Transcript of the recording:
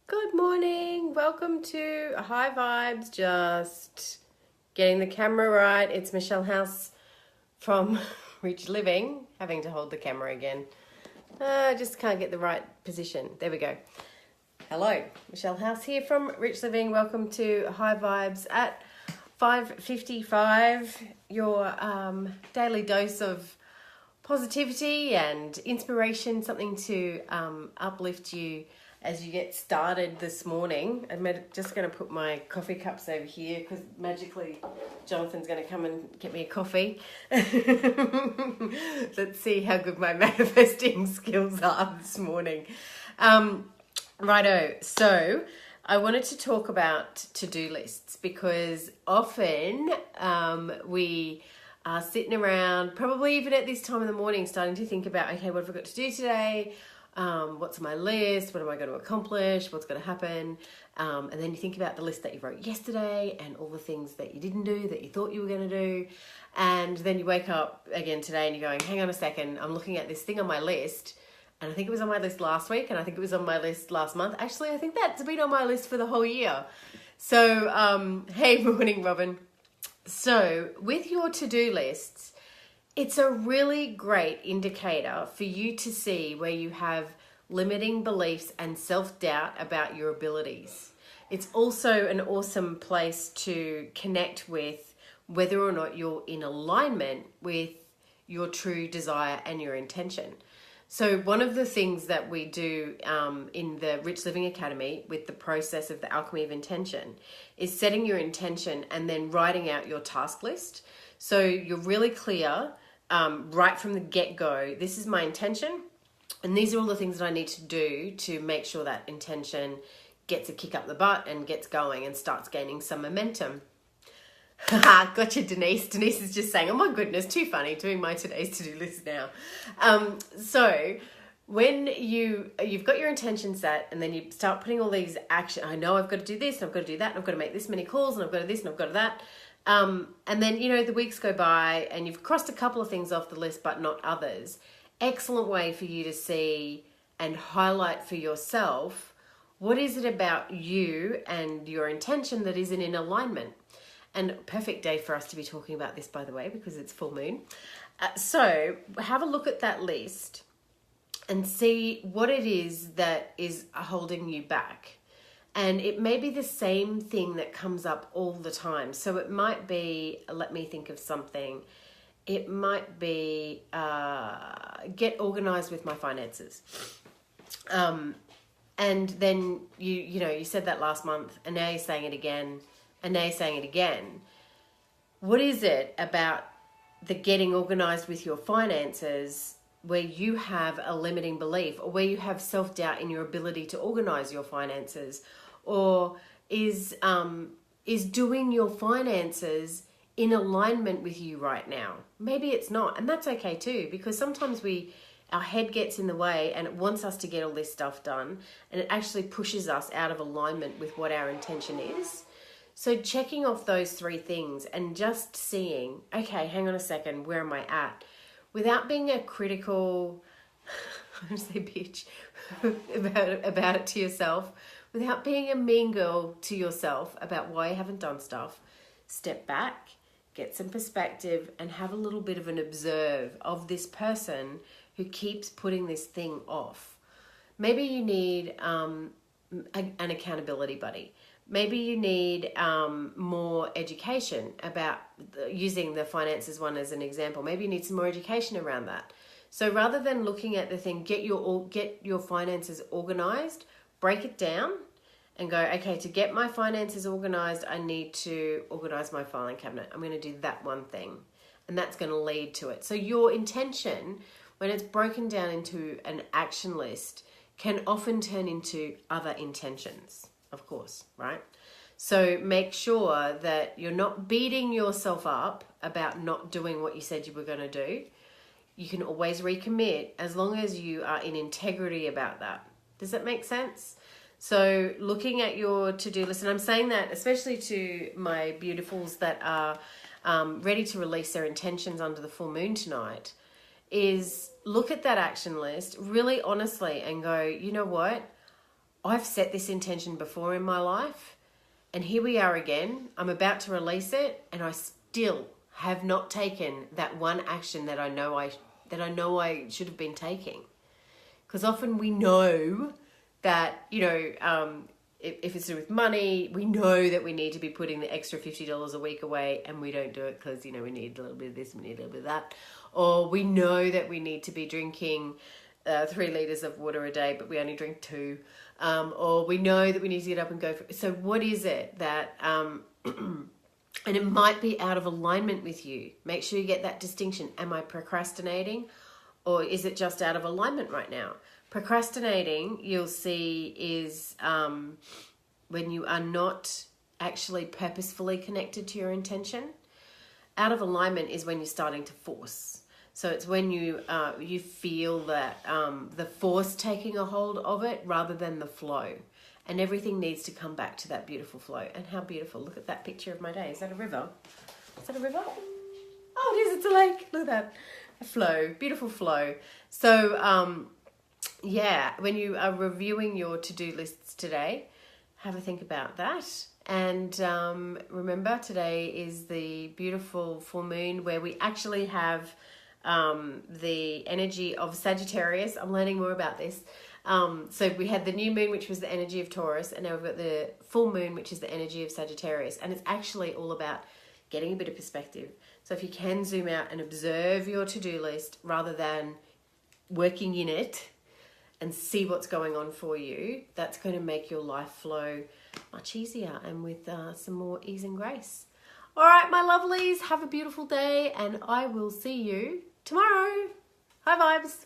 Good morning. Welcome to High Vibes. Just getting the camera right. It's Michelle House from Rich Living. Having to hold the camera again. I just can't get the right position. There we go. Hello, Michelle House here from Rich Living. Welcome to High Vibes at 5:55. Your daily dose of positivity and inspiration, something to uplift you as you get started this morning. I'm just going to put my coffee cups over here because magically Jonathan's going to come and get me a coffee. Let's see how good my manifesting skills are this morning. Righto, so I wanted to talk about to-do lists because often we are sitting around, probably even at this time in the morning, starting to think about, okay, what have I got to do today? What's on my list? What am I going to accomplish? What's going to happen? And then you think about the list that you wrote yesterday and all the things that you didn't do that you thought you were going to do. And then you wake up again today and you're going, hang on a second, I'm looking at this thing on my list. And I think it was on my list last week and I think it was on my list last month. Actually, I think that's been on my list for the whole year. So, hey, morning, Robin. So with your to-do lists, it's a really great indicator for you to see where you have limiting beliefs and self-doubt about your abilities. It's also an awesome place to connect with whether or not you're in alignment with your true desire and your intention. So one of the things that we do in the Rich Living Academy with the process of the Alchemy of Intention is setting your intention and then writing out your task list. So you're really clear right from the get-go, this is my intention and these are all the things that I need to do to make sure that intention gets a kick up the butt and gets going and starts gaining some momentum. Gotcha, Denise. Denise is just saying, oh my goodness, too funny doing my today's to-do list now. So when you've got your intention set and then you start putting all these action, I know I've got to do this and I've got to do that and I've got to make this many calls and I've got to this and I've got to that. And then, the weeks go by and you've crossed a couple of things off the list, but not others. Excellent way for you to see and highlight for yourself, what is it about you and your intention that isn't in alignment? And perfect day for us to be talking about this, by the way, because it's full moon. So have a look at that list and see what it is that is holding you back. And it may be the same thing that comes up all the time. So it might be, let me think of something. It might be get organized with my finances. And then you said that last month and now you're saying it again. And now you're saying it again. What is it about the getting organized with your finances where you have a limiting belief or where you have self-doubt in your ability to organize your finances? Or is doing your finances in alignment with you right now? Maybe it's not, and that's okay too, because sometimes our head gets in the way and it wants us to get all this stuff done, and it actually pushes us out of alignment with what our intention is. So checking off those three things and just seeing, okay, hang on a second, where am I at? Without being a critical, I'm going to say bitch, about it to yourself, without being a mean girl to yourself about why you haven't done stuff, step back, get some perspective and have a little bit of an observe of this person who keeps putting this thing off. Maybe you need an accountability buddy. Maybe you need more education about using the finances one as an example. Maybe you need some more education around that. So rather than looking at the thing, get your finances organized, break it down and go, okay, to get my finances organized, I need to organize my filing cabinet. I'm going to do that one thing and that's going to lead to it. So your intention, when it's broken down into an action list, can often turn into other intentions. Of course, right? So make sure that you're not beating yourself up about not doing what you said you were going to do. You can always recommit as long as you are in integrity about that. Does that make sense? So looking at your to-do list, and I'm saying that especially to my beautifuls that are ready to release their intentions under the full moon tonight, is look at that action list really honestly and go, you know what? I've set this intention before in my life, and here we are again. I'm about to release it, and I still have not taken that one action that I know I should have been taking. Because often we know that, if it's to do with money, we know that we need to be putting the extra $50 a week away, and we don't do it because, we need a little bit of this, we need a little bit of that. Or we know that we need to be drinking 3 liters of water a day, but we only drink 2. Or we know that we need to get up and go. So what is it that, and it might be out of alignment with you. Make sure you get that distinction. Am I procrastinating, or is it just out of alignment right now? Procrastinating, you'll see, is when you are not actually purposefully connected to your intention. Out of alignment is when you're starting to force. So it's when you feel that the force taking a hold of it rather than the flow. And everything needs to come back to that beautiful flow. And how beautiful. Look at that picture of my day. Is that a river? Is that a river? Oh, it is. It's a lake. Look at that. A flow. Beautiful flow. So, when you are reviewing your to-do lists today, have a think about that. And remember, today is the beautiful full moon where we actually have the energy of Sagittarius. I'm learning more about this. So we had the new moon, which was the energy of Taurus, and now we've got the full moon, which is the energy of Sagittarius. And it's actually all about getting a bit of perspective. So if you can zoom out and observe your to-do list rather than working in it and see what's going on for you, that's going to make your life flow much easier and with some more ease and grace. All right, my lovelies, have a beautiful day, and I will see you tomorrow. High vibes.